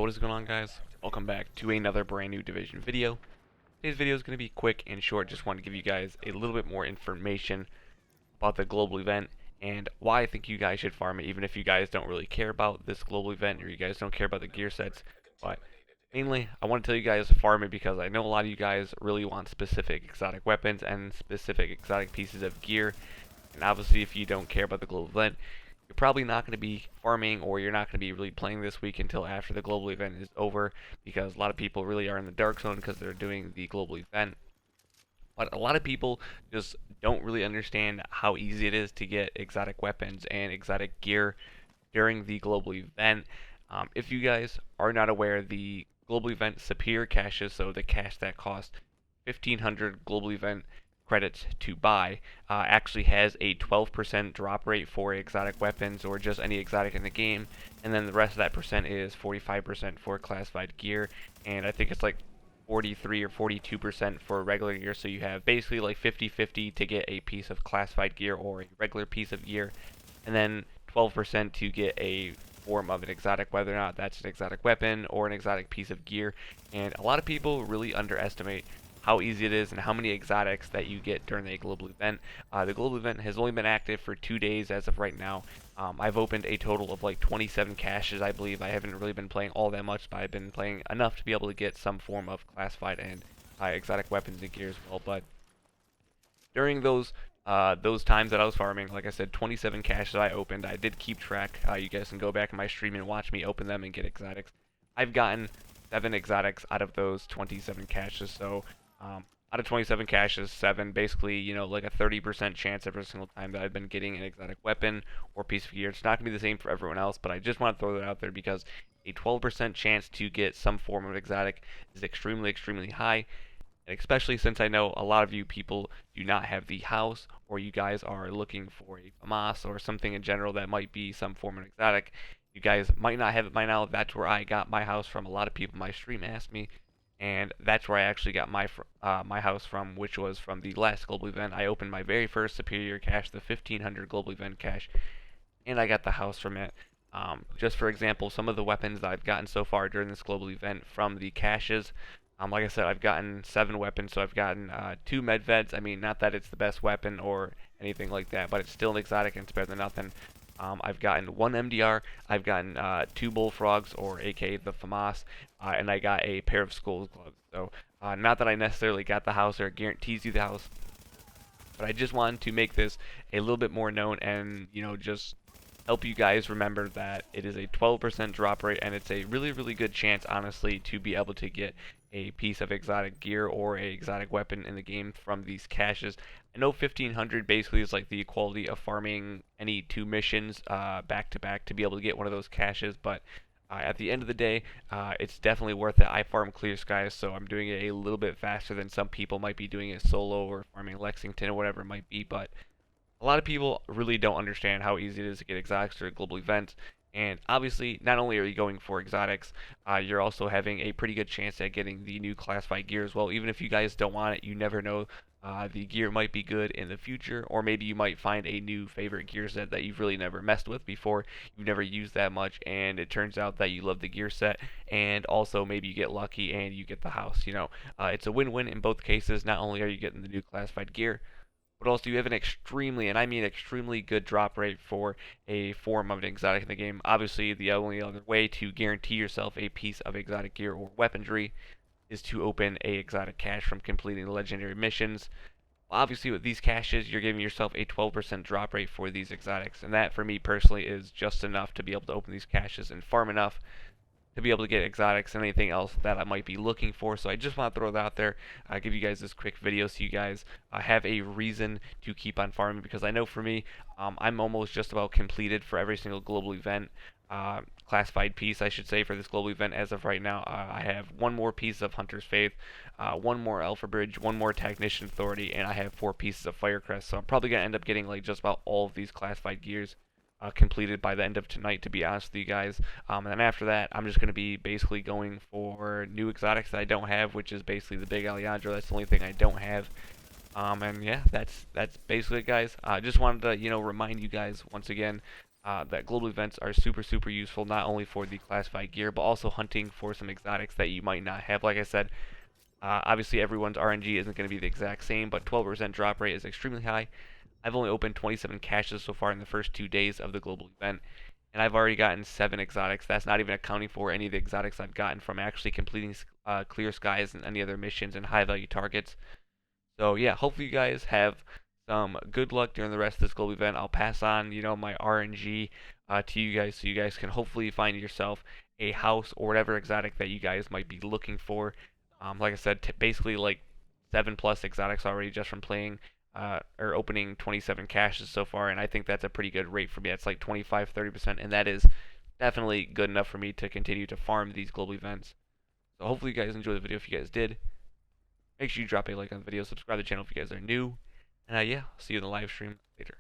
What is going on, guys? Welcome back to another brand new Division video. Today's video is going to be quick and short. Just want to give you guys a little bit more information about the global event and why I think you guys should farm it, even if you guys don't really care about this global event or you guys don't care about the gear sets. But mainly, I want to tell you guys to farm it because I know a lot of you guys really want specific exotic weapons and specific exotic pieces of gear. And obviously, if you don't care about the global event, you're probably not going to be farming, or you're not going to be really playing this week until after the global event is over, because a lot of people really are in the dark zone because they're doing the global event. But a lot of people just don't really understand how easy it is to get exotic weapons and exotic gear during the global event. If you guys are not aware, the global event superior caches, so the cache that costs 1500 global event credits to buy, actually has a 12% drop rate for exotic weapons or just any exotic in the game, and then the rest of that percent is 45% for classified gear, and I think it's like 43 or 42% for regular gear. So you have basically like 50-50 to get a piece of classified gear or a regular piece of gear, and then 12% to get a form of an exotic, whether or not that's an exotic weapon or an exotic piece of gear. And a lot of people really underestimate how easy it is and how many exotics that you get during the global event. The global event has only been active for 2 days as of right now. I've opened a total of like 27 caches, I believe. I haven't really been playing all that much, but I've been playing enough to be able to get some form of classified and exotic weapons and gear as well. But during those times that I was farming, like I said, 27 caches I opened. I did keep track. You guys can go back in my stream and watch me open them and get exotics. I've gotten 7 exotics out of those 27 caches, so out of 27 caches, 7, basically, you know, like a 30% chance every single time that I've been getting an exotic weapon or piece of gear. It's not going to be the same for everyone else, but I just want to throw that out there because a 12% chance to get some form of exotic is extremely, extremely high. And especially since I know a lot of you people do not have the house, or you guys are looking for a FAMAS or something in general that might be some form of exotic. You guys might not have it by now. That's where I got my house from. A lot of people in my stream asked me, and that's where I actually got my house from, which was from the last global event. I opened my very first superior cache, the 1500 global event cache, and I got the house from it. Just for example, some of the weapons that I've gotten so far during this global event from the caches. Like I said, I've gotten 7 weapons, so I've gotten 2 medveds. I mean, not that it's the best weapon or anything like that, but it's still an exotic and it's better than nothing. I've gotten 1 MDR, I've gotten 2 bullfrogs, or aka the FAMAS, and I got a pair of skulls gloves. So, not that I necessarily got the house or guarantees you the house, but I just wanted to make this a little bit more known and, you know, just help you guys remember that it is a 12% drop rate, and it's a really, really good chance, honestly, to be able to get a piece of exotic gear or a exotic weapon in the game from these caches. I know 1500 basically is like the equality of farming any 2 missions back to back to be able to get one of those caches, but at the end of the day, it's definitely worth it. I farm Clear Skies, so I'm doing it a little bit faster than some people might be doing it solo or farming Lexington or whatever it might be, but a lot of people really don't understand how easy it is to get exotics or global events. And obviously, not only are you going for exotics, you're also having a pretty good chance at getting the new classified gear as well. Even if you guys don't want it, you never know. The gear might be good in the future, or maybe you might find a new favorite gear set that you've really never messed with before, you've never used that much, and it turns out that you love the gear set, and also maybe you get lucky and you get the house. You know, it's a win-win in both cases. Not only are you getting the new classified gear, but also you have an extremely, and I mean extremely, good drop rate for a form of an exotic in the game. Obviously, the only other way to guarantee yourself a piece of exotic gear or weaponry is to open a exotic cache from completing the legendary missions. Obviously, with these caches, you're giving yourself a 12% drop rate for these exotics, and that, for me personally, is just enough to be able to open these caches and farm enough to be able to get exotics and anything else that I might be looking for. So I just want to throw that out there, give you guys this quick video so you guys have a reason to keep on farming, because I know for me, I'm almost just about completed for every single global event, classified piece I should say, for this global event as of right now. I have 1 more piece of Hunter's Faith, 1 more Alpha Bridge, 1 more Technician Authority, and I have 4 pieces of Firecrest. So I'm probably going to end up getting like just about all of these classified gears completed by the end of tonight, to be honest with you guys. And then after that, I'm just going to be basically going for new exotics that I don't have, which is basically the big Alejandro. That's the only thing I don't have. And yeah, that's basically it, guys. I just wanted to, you know, remind you guys once again, that global events are super useful, not only for the classified gear, but also hunting for some exotics that you might not have. Like I said, obviously everyone's RNG isn't going to be the exact same, but 12% drop rate is extremely high. I've only opened 27 caches so far in the first 2 days of the global event, and I've already gotten 7 exotics. That's not even accounting for any of the exotics I've gotten from actually completing clear skies and any other missions and high value targets. So yeah, hopefully you guys have some good luck during the rest of this global event. I'll pass on, my RNG to you guys so you guys can hopefully find yourself a house or whatever exotic that you guys might be looking for. Like I said, basically like 7+ exotics already just from playing or opening 27 caches so far, and I think that's a pretty good rate for me. That's like 25-30%, and that is definitely good enough for me to continue to farm these global events. So hopefully you guys enjoyed the video. If you guys did, make sure you drop a like on the video, subscribe to the channel if you guys are new, and yeah, I'll see you in the live stream later.